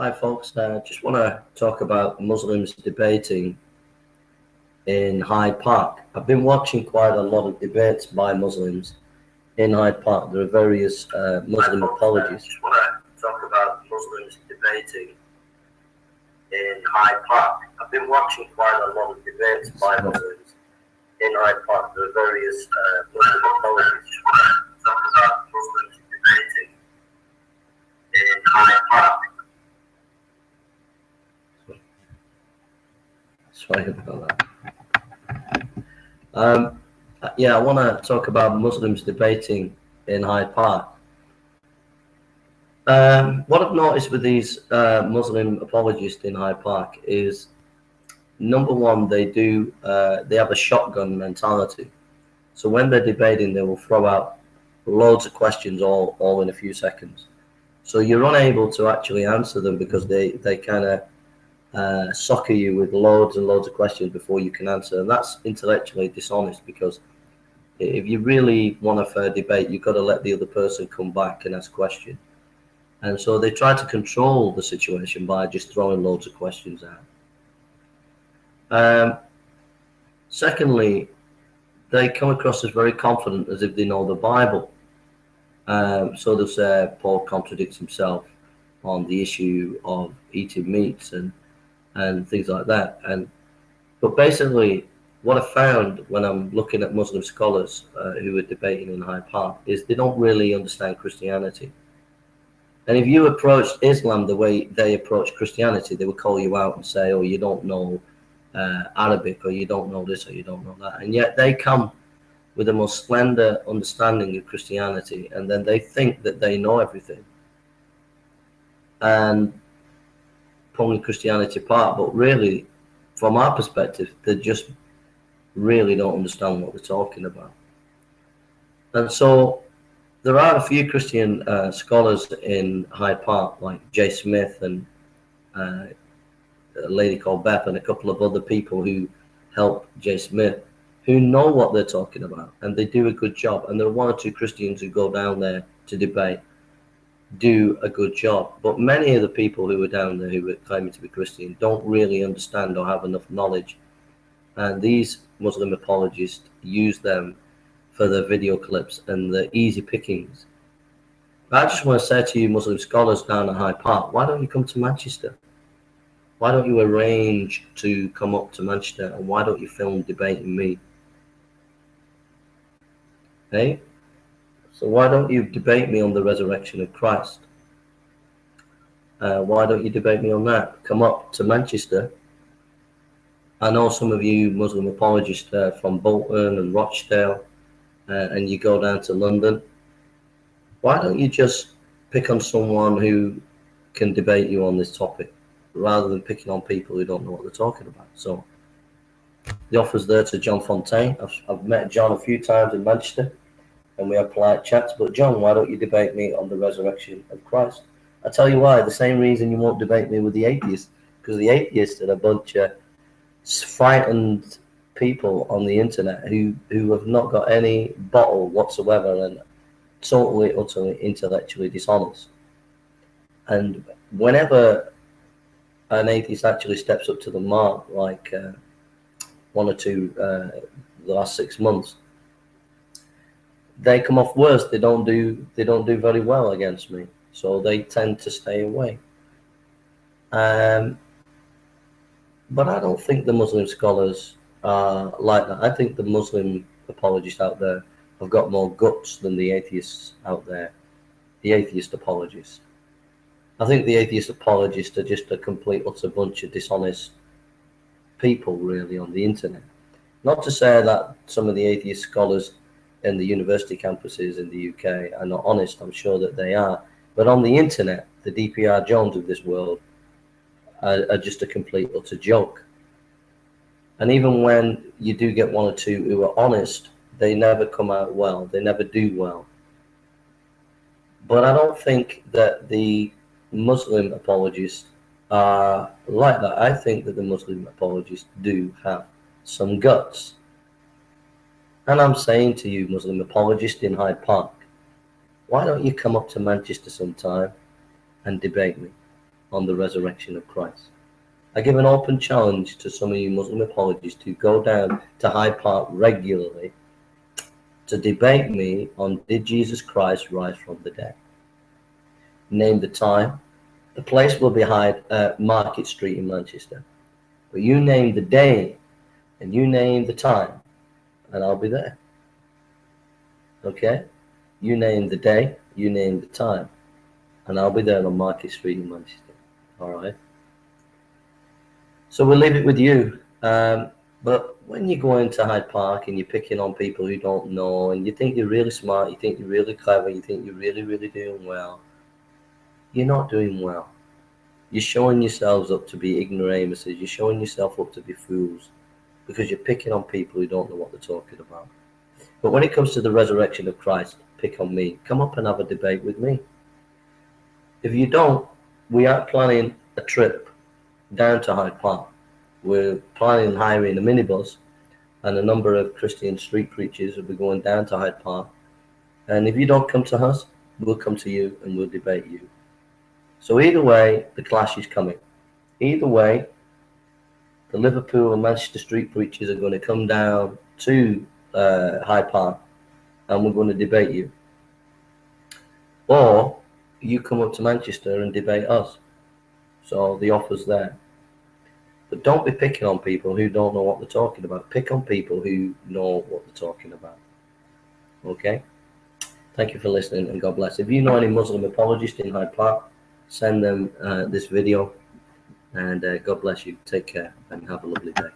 Hi, folks. Just want to talk about Muslims debating in Hyde Park. I've been watching quite a lot of debates by Muslims in Hyde Park. There are various Muslim apologists. Just want to talk about Muslims debating in Hyde Park. I've been watching quite a lot of debates by Muslims in Hyde Park. There are various Muslim apologists. Just want to talk about Muslims debating in Hyde Park. Sorry about that. I want to talk about Muslims debating in Hyde Park. What I've noticed with these Muslim apologists in Hyde Park is, number one, they have a shotgun mentality. So when they're debating, they will throw out loads of questions all in a few seconds. So you're unable to actually answer them because they kind of soccer you with loads and loads of questions before you can answer, and that's intellectually dishonest, because if you really want a fair debate, you've got to let the other person come back and ask questions. And so they try to control the situation by just throwing loads of questions out. Secondly, they come across as very confident, as if they know the Bible. So they'll say Paul contradicts himself on the issue of eating meats and things like that. But basically, what I found when I'm looking at Muslim scholars who are debating in Hyde Park is they don't really understand Christianity. And if you approached Islam the way they approach Christianity, they would call you out and say, oh, you don't know Arabic, or you don't know this, or you don't know that. And yet they come with the most slender understanding of Christianity, and then they think that they know everything and pulling Christianity apart. But really, from our perspective, they just really don't understand what we're talking about. And so there are a few Christian scholars in Hyde Park, like Jay Smith and a lady called Beth, and a couple of other people who help Jay Smith, who know what they're talking about, and they do a good job. And there are one or two Christians who go down there to debate, do a good job. But many of the people who are down there who are claiming to be Christian don't really understand or have enough knowledge. And these Muslim apologists use them for their video clips and the easy pickings. I just want to say to you Muslim scholars down at Hyde Park, why don't you come to Manchester? Why don't you arrange to come up to Manchester, and why don't you film debating me? Hey? So why don't you debate me on the resurrection of Christ? Why don't you debate me on that? Come up to Manchester. I know some of you Muslim apologists from Bolton and Rochdale, and you go down to London. Why don't you just pick on someone who can debate you on this topic, rather than picking on people who don't know what they're talking about? So the offer's there to John Fontaine. I've met John a few times in Manchester, and we have polite chats. But John, why don't you debate me on the resurrection of Christ? I tell you why. The same reason you won't debate me with the atheists, because the atheists are a bunch of frightened people on the internet who have not got any bottle whatsoever and totally, utterly intellectually dishonest. And whenever an atheist actually steps up to the mark, like one or two the last 6 months, they come off worse. They don't do very well against me, so they tend to stay away. But I don't think the Muslim scholars are like that. I think the Muslim apologists out there have got more guts than the atheists out there, the atheist apologists. I think the atheist apologists are just a complete utter bunch of dishonest people, really, on the internet. Not to say that some of the atheist scholars in the university campuses in the UK are not honest. I'm sure that they are. But on the internet, the DPR Jones of this world are just a complete utter joke. And even when you do get one or two who are honest, they never come out well. They never do well. But I don't think that the Muslim apologists are like that. I think that the Muslim apologists do have some guts. And I'm saying to you, Muslim apologists in Hyde Park, why don't you come up to Manchester sometime and debate me? on the resurrection of Christ. I give an open challenge to some of you Muslim apologists to go down to Hyde Park regularly to debate me on did Jesus Christ rise from the dead. Name the time. The place will be Market Street in Manchester. But you name the day and you name the time and I'll be there. Okay? You name the day, you name the time, and I'll be there on Market Street in Manchester. All right? So we'll leave it with you. But when you go into Hyde Park and you're picking on people who don't know, and you think you're really smart, you think you're really clever, you think you're really, really doing well, you're not doing well. You're showing yourselves up to be ignoramuses. You're showing yourself up to be fools because you're picking on people who don't know what they're talking about. But when it comes to the resurrection of Christ, pick on me. Come up and have a debate with me. If you don't, we are planning a trip down to Hyde Park. We're planning on hiring a minibus, and a number of Christian street preachers will be going down to Hyde Park. And if you don't come to us, we'll come to you and we'll debate you. So either way, the clash is coming. Either way, the Liverpool and Manchester street preachers are going to come down to Hyde Park and we're going to debate you. Or you come up to Manchester and debate us. So the offer's there. But don't be picking on people who don't know what they're talking about. Pick on people who know what they're talking about. Okay? Thank you for listening and God bless. If you know any Muslim apologists in Hyde Park, send them this video and God bless you. Take care and have a lovely day.